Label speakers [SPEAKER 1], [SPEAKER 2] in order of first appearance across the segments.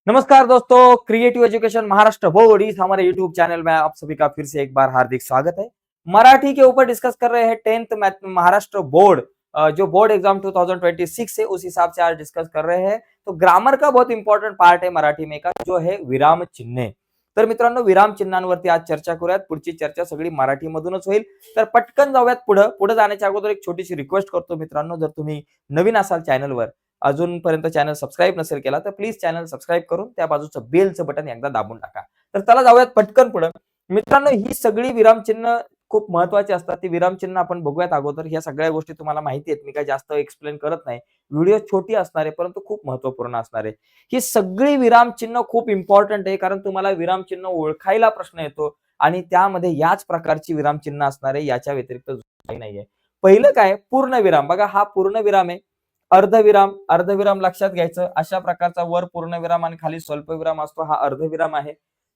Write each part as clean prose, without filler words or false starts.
[SPEAKER 1] नमस्कार दोस्तों, creative education Maharashtra board इस हमारे यूट्यूब चैनल में आप सभी का फिर से एक बार हार्दिक स्वागत है। मराठी के ऊपर डिस्कस कर रहे हैं 10th महाराष्ट्र बोर्ड, जो बोर्ड एग्जाम 2026 है उस हिसाब से आज डिस्कस कर रहे हैं। तो ग्रामर का बहुत इंपॉर्टंट पार्ट है मराठी में का, जो है विराम चिन्हे। तर मित्रांनो, विराम चिन्हांवरती आज चर्चा करूयात। पुढची चर्चा सगळी मराठीमधूनच होईल। तर पटकन जाऊयात पुढे जाण्याच्या अगोदर एक छोटीशी रिक्वेस्ट करतो मित्रांनो, जर तुम्ही नवीन असाल चॅनलवर, अजूनपर्यंत चॅनल सबस्क्राईब नसेल केला तर प्लीज चॅनल सबस्क्राईब करून त्या बाजूचं बेलचं बटन एकदा दाबून टाका। तर चला जाऊयात पटकन पुढे। मित्रांनो, ही सगळी विरामचिन्ह खूप महत्वाची असतात। ती विरामचिन्ह आपण बघूयात अगोदर। ह्या सगळ्या गोष्टी तुम्हाला माहिती आहेत, मी काही जास्त एक्सप्लेन करत नाही। व्हिडिओ छोटी असणार आहे परंतु खूप महत्त्वपूर्ण असणार आहे। ही सगळी विरामचिन्ह खूप इम्पॉर्टंट आहे, कारण तुम्हाला विरामचिन्ह ओळखायला प्रश्न येतो आणि त्यामध्ये याच प्रकारची विरामचिन्ह असणार आहे, याच्या व्यतिरिक्त काही नाहीये। पहिलं काय, पूर्णविराम। बघा, हा पूर्णविराम आहे। अर्धविराम, अर्धविराम लक्षात घ्यायचं। अशा प्रकारचा वर पूर्णविराम आणि खाली स्वल्पविराम असतो, हा अर्धविराम आहे।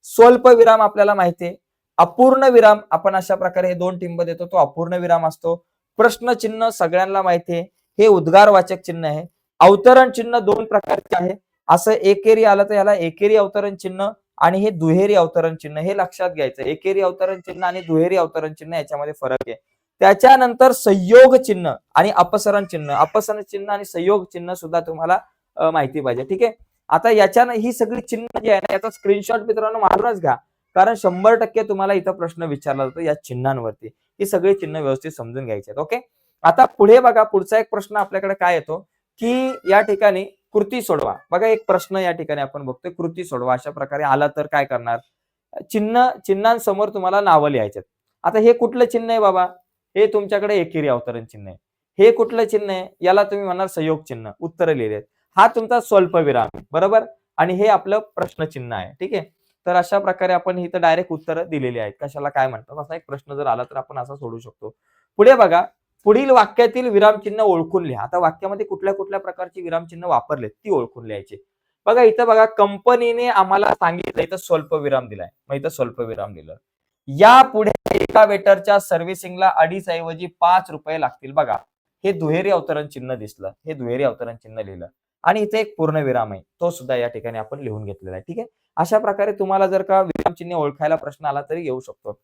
[SPEAKER 1] स्वल्पविराम आपल्याला माहिती आहे। अपूर्ण विराम आपण अशा प्रकारे हे दोन टिंब देतो, तो अपूर्ण विराम असतो। प्रश्नचिन्ह सगळ्यांना माहिती आहे, हे उद्गारवाचक चिन्ह आहे। अवतरण चिन्ह दोन प्रकारचे आहे। असं एकेरी आलं तर याला एकेरी अवतरण चिन्ह आणि हे दुहेरी अवतरण चिन्ह, हे लक्षात घ्यायचं। एकेरी अवतरण चिन्ह आणि दुहेरी अवतरण चिन्ह याच्यामध्ये फरक आहे। त्याच्यानंतर संयोग चिन्ह आणि अपसरण चिन्ह, अपसरण चिन्ह आणि संयोग चिन्ह सुद्धा तुम्हाला माहिती पाहिजे, ठीक आहे। आता याच्यानं ही सगळी चिन्ह जी आहे ना, याचा स्क्रीनशॉट मित्रांनो मारूनच घ्या, कारण 100% तुम्हाला इथं प्रश्न विचारला जातो या चिन्हांवरती। ही सगळी चिन्ह व्यवस्थित समजून घ्यायची आहेत, ओके। आता पुढे बघा, पुढचा एक प्रश्न आपल्याकडे काय येतो की या ठिकाणी कृती सोडवा। बघा, एक प्रश्न या ठिकाणी आपण बघतोय, कृती सोडवा अशा प्रकारे आला तर काय करणार। चिन्हांसमोर तुम्हाला नावं लिहायचे। आता हे कुठलं चिन्ह आहे बाबा, हे तुमच्याकडे एकेरी अवतरण चिन्ह आहे। हे कुठलं चिन्ह आहे, याला तुम्ही म्हणणार संयोग चिन्ह, उत्तर लिहिलेत। हा तुमचा स्वल्पविराम आहे, बरोबर, आणि हे आपलं प्रश्न चिन्ह आहे, ठीक आहे। तर अशा प्रकारे आपण इथं डायरेक्ट उत्तर दिलेली आहेत, कशाला काय म्हणतात असा एक प्रश्न जर आला तर आपण असा सोडू शकतो। पुढे बघा, पुढील वाक्यातील विरामचिन्ह ओळखून लिहा। आता वाक्यामध्ये कुठल्या कुठल्या प्रकारची विरामचिन्ह वापरलेत ती ओळखून लिहायची। बघा इथं बघा, कंपनीने आम्हाला सांगितलं, इथं स्वल्पविराम दिलाय, मग इथं स्वल्पविराम दिलं। यापुढे एका वेटरच्या सर्व्हिसिंगला 2.5 ऐवजी 5 रुपये लागतील। बघा, हे दुहेरी अवतरण चिन्ह दिसलं, हे दुहेरी अवतरण चिन्ह लिहिलं आणि इथे एक पूर्णविराम आहे, तो सुद्धा या ठिकाणी आपण लिहून घेतलेला आहे, ठीक आहे। अशा प्रकारे तुम्हाला जर का विरामचिन्ह ओळखायला प्रश्न आला तरी येऊ शकतो।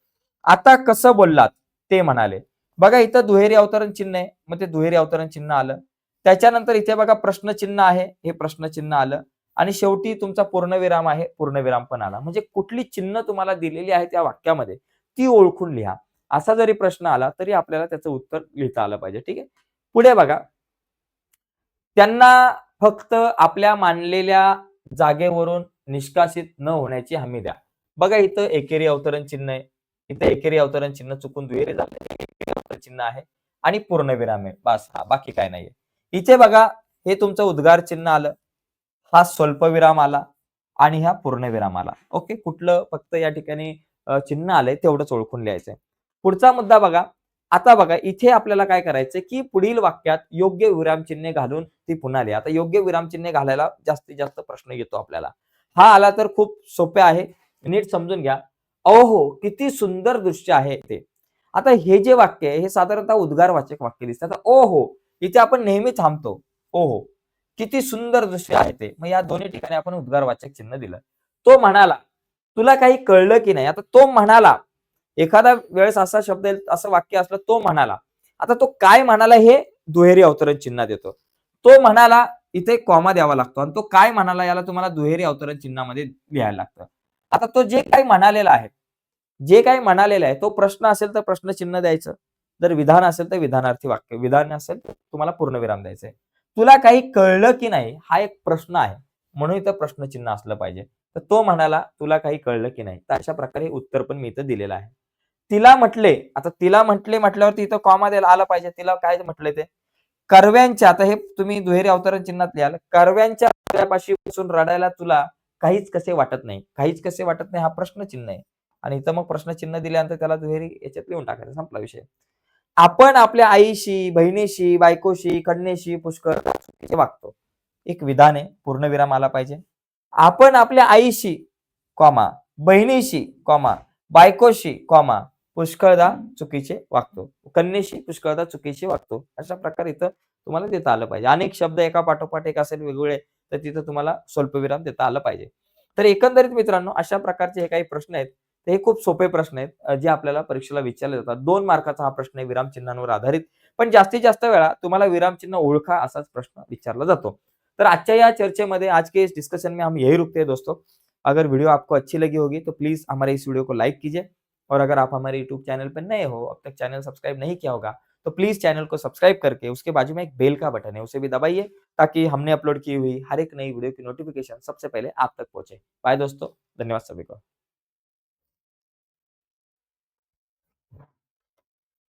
[SPEAKER 1] आता कसं बोललात ते म्हणाले। बघा, इथं दुहेरी अवतरण चिन्ह आहे, मग ते दुहेरी अवतरण चिन्ह आलं। त्याच्यानंतर इथे बघा प्रश्नचिन्ह आहे, हे प्रश्नचिन्ह आलं आणि शेवटी तुमचा पूर्णविराम आहे, पूर्णविराम पण आला। म्हणजे कुठली चिन्ह तुम्हाला दिलेली आहे त्या वाक्यामध्ये ती ओळखून लिहा। असा जरी प्रश्न आला तरी आपल्याला त्याचं उत्तर लिहिता आलं पाहिजे, ठीक आहे। पुढे बघा, त्यांना फक्त आपल्या मानलेल्या जागेवरून निष्कासित न होण्याची हमी द्या। बघा, इथं एकेरी अवतरण चिन्ह आहे, इथं एकेरी अवतरण चिन्ह चुकून दुहेरी झालं, एकेरी अवतरण चिन्ह आहे आणि पूर्णविराम आहे, बस, हा बाकी काय नाहीये। इथे बघा, हे तुमचं उद्गार चिन्ह आलं, हा स्वल्पविराम आला आणि हा पूर्णविराम आला, ओके। कुठलं फक्त या ठिकाणी चिन्ह आलंय तेवढंच ओळखून लिहायचंय। पुढचा मुद्दा बघा, आता बघा इथे आपल्याला काय करायचंय की पुढील वाक्यात योग्य विरामचिन्हे घालून ती पुन्हा लिहा। आता योग्य विरामचिन्हे घालायला जास्तीत जास्त प्रश्न येतो आपल्याला। हा आला तर खूप सोपे आहे, नीट समजून घ्या। अहो, किती सुंदर दृश्य आहे ते। आता हे जे वाक्य आहे हे साधारणतः उद्गारवाचक वाक्य दिसतं। आता ओहो, इथे आपण नेहमी थांबतो, ओहो किती सुंदर दृश्य आहे ते, मग या दोन्ही ठिकाणी आपण उद्गारवाचक चिन्ह दिलं। तो म्हणाला, तुला काही कळलं की नाही। आता तो म्हणाला, एखादा वेळेस असा शब्द येईल, असं वाक्य असलं, तो म्हणाला। आता तो काय म्हणाला हे दुहेरी अवतरण चिन्ह देतो। तो म्हणाला, इथे कॉमा द्यावा लागतो आणि तो काय म्हणाला याला तुम्हाला दुहेरी अवतरण चिन्हामध्ये लिहायला लागतं। आता तो जे काही म्हणालेला आहे, जे काही म्हणालेलं आहे, तो प्रश्न असेल तर प्रश्नचिन्ह द्यायचं, जर विधान असेल तर विधानार्थी वाक्य, विधान असेल तर तुम्हाला पूर्णविराम द्यायचंय। तुला काही कळलं की नाही हा एक प्रश्न आहे, म्हणून इथं प्रश्नचिन्ह असलं पाहिजे। तर तो म्हणाला, तुला काही कळलं की नाही, तर अशा प्रकारे उत्तर पण मी इथं दिलेलं आहे। तिला म्हटले, आता तिला म्हटले म्हटल्यावरती इथं कॉमा द्यायला आला पाहिजे। तिला काय म्हटले ते, कर्व्यांच्या, आता हे तुम्ही दुहेरी अवतरण चिन्हात लिहाल, कर्व्यांच्या पाशी बसून रडायला तुला काहीच कसे वाटत नाही। काहीच कसे वाटत नाही हा प्रश्नचिन्ह आहे आणि इथं मग प्रश्नचिन्ह दिल्यानंतर त्याला दुहेरी याच्यात लिहून टाकायचं, संपला विषय। आपण आपल्या आईशी, बहिणीशी, बायकोशी, कन्येशी पुष्कळदा चुकीचे वागतो, एक विधान आहे, पूर्णविराम आला पाहिजे। आपण आपल्या आईशी, कॉमा, बहिणीशी, कॉमा, बायकोशी, कॉमा, पुष्कळदा चुकीचे वागतो, कन्येशी पुष्कळदा चुकीचे वागतो, अशा प्रकारे इथं तुम्हाला देता आलं पाहिजे। अनेक शब्द एका पाठोपाठ एक असेल वेगवेगळे, तर तिथं तुम्हाला स्वल्पविराम देता आलं पाहिजे. तर एकंदरीत मित्रांनो अशा प्रकारचे हे काही प्रश्न आहेत. तर हे खूप सोपे प्रश्न आहेत जे आपल्याला परीक्षेला विचारले जातात. 2 मार्काचा हा प्रश्न आहे विरामचिन्हांवर आधारित. पण जास्तीत जास्त वेळा तुम्हाला विरामचिन्ह ओळखा असाच प्रश्न विचारला जातो. तर आजच्या या चर्चेमध्ये आज के इस डिस्कशन में हम यही रुकते हैं दोस्तों। अगर वीडियो आपको अच्छी लगी होगी तो प्लीज़ हमारे इस वीडियो को लाइक कीजिए और अगर आप हमारे यूट्यूब चैनल पर नए हो, अब तक चैनल सब्सक्राइब नहीं किया होगा, तो प्लीज़ चैनल को सब्सक्राइब करके उसके बाजू में एक बेल का बटन है, उसे भी दबाइए ताकि हमने अपलोड की हुई हर एक नई वीडियो की नोटिफ़िकेशन सबसे पहले आप तक पहुँचे। बाय दोस्तों, धन्यवाद सभी को।